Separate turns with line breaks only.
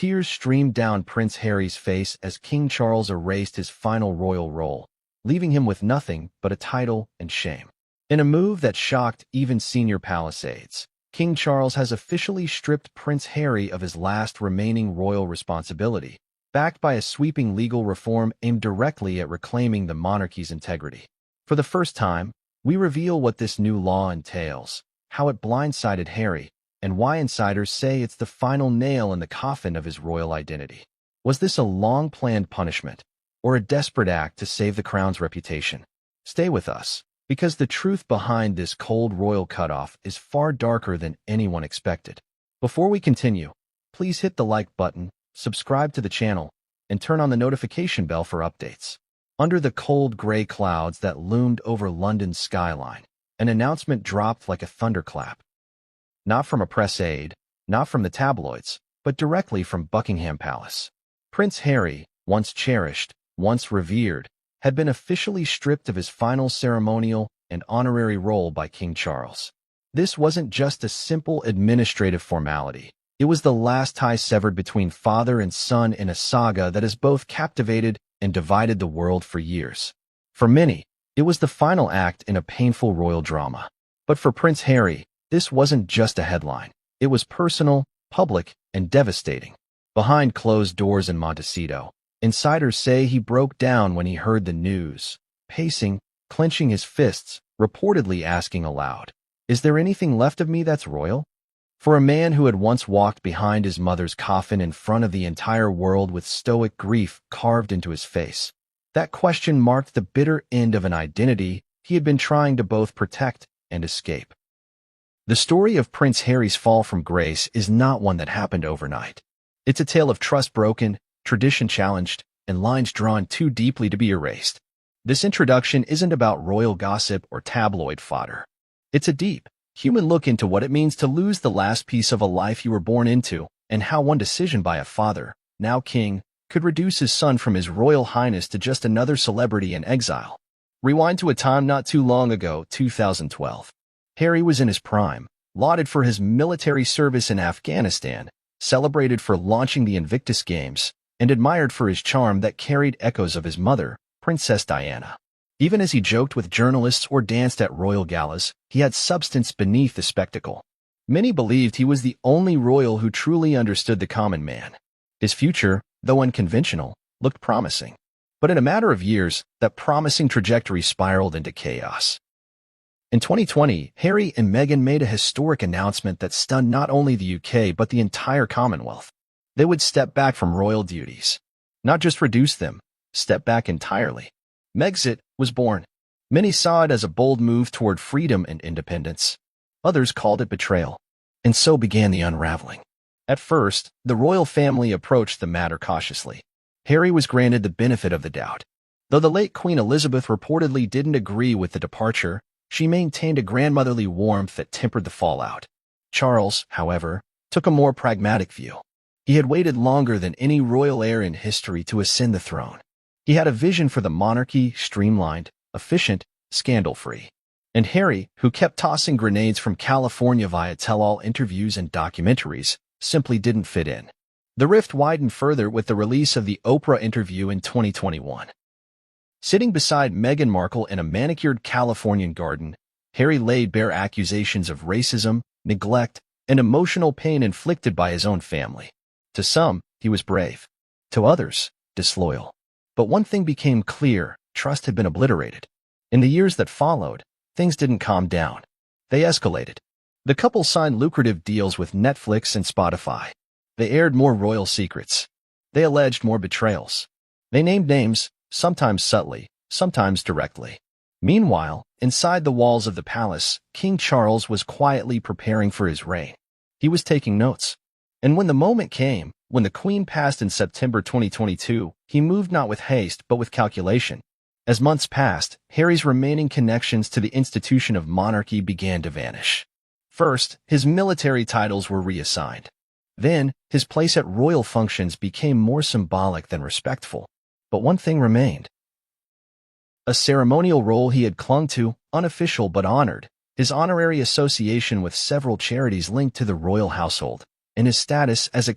Tears streamed down Prince Harry's face as King Charles erased his final royal role, leaving him with nothing but a title and shame. In a move that shocked even senior Palisades, King Charles has officially stripped Prince Harry of his last remaining royal responsibility, backed by a sweeping legal reform aimed directly at reclaiming the monarchy's integrity. For the first time, we reveal what this new law entails, how it blindsided Harry, and why insiders say it's the final nail in the coffin of his royal identity. Was this a long-planned punishment, or a desperate act to save the crown's reputation? Stay with us, because the truth behind this cold royal cutoff is far darker than anyone expected. Before we continue, please hit the like button, subscribe to the channel, and turn on the notification bell for updates. Under the cold gray clouds that loomed over London's skyline, an announcement dropped like a thunderclap. Not from a press aide, not from the tabloids, but directly from Buckingham Palace. Prince Harry, once cherished, once revered, had been officially stripped of his final ceremonial and honorary role by King Charles. This wasn't just a simple administrative formality. It was the last tie severed between father and son in a saga that has both captivated and divided the world for years. For many, it was the final act in a painful royal drama. But for Prince Harry, this wasn't just a headline. It was personal, public, and devastating. Behind closed doors in Montecito, insiders say he broke down when he heard the news, pacing, clenching his fists, reportedly asking aloud, "Is there anything left of me that's royal?" For a man who had once walked behind his mother's coffin in front of the entire world with stoic grief carved into his face, that question marked the bitter end of an identity he had been trying to both protect and escape. The story of Prince Harry's fall from grace is not one that happened overnight. It's a tale of trust broken, tradition challenged, and lines drawn too deeply to be erased. This introduction isn't about royal gossip or tabloid fodder. It's a deep, human look into what it means to lose the last piece of a life you were born into, and how one decision by a father, now king, could reduce his son from his royal highness to just another celebrity in exile. Rewind to a time not too long ago, 2012. Harry was in his prime, lauded for his military service in Afghanistan, celebrated for launching the Invictus Games, and admired for his charm that carried echoes of his mother, Princess Diana. Even as he joked with journalists or danced at royal galas, he had substance beneath the spectacle. Many believed he was the only royal who truly understood the common man. His future, though unconventional, looked promising. But in a matter of years, that promising trajectory spiraled into chaos. In 2020, Harry and Meghan made a historic announcement that stunned not only the UK but the entire Commonwealth. They would step back from royal duties. Not just reduce them, step back entirely. Megxit was born. Many saw it as a bold move toward freedom and independence. Others called it betrayal. And so began the unraveling. At first, the royal family approached the matter cautiously. Harry was granted the benefit of the doubt. Though the late Queen Elizabeth reportedly didn't agree with the departure, she maintained a grandmotherly warmth that tempered the fallout. Charles, however, took a more pragmatic view. He had waited longer than any royal heir in history to ascend the throne. He had a vision for the monarchy, streamlined, efficient, scandal-free. And Harry, who kept tossing grenades from California via tell-all interviews and documentaries, simply didn't fit in. The rift widened further with the release of the Oprah interview in 2021. Sitting beside Meghan Markle in a manicured Californian garden, Harry laid bare accusations of racism, neglect, and emotional pain inflicted by his own family. To some, he was brave. To others, disloyal. But one thing became clear: trust had been obliterated. In the years that followed, things didn't calm down. They escalated. The couple signed lucrative deals with Netflix and Spotify. They aired more royal secrets. They alleged more betrayals. They named names, sometimes subtly, sometimes directly. Meanwhile, inside the walls of the palace, King Charles was quietly preparing for his reign. He was taking notes. And when the moment came, when the Queen passed in September 2022, he moved not with haste but with calculation. As months passed, Harry's remaining connections to the institution of monarchy began to vanish. First, his military titles were reassigned. Then, his place at royal functions became more symbolic than respectful. But one thing remained. A ceremonial role he had clung to, unofficial but honored, his honorary association with several charities linked to the royal household, and his status as a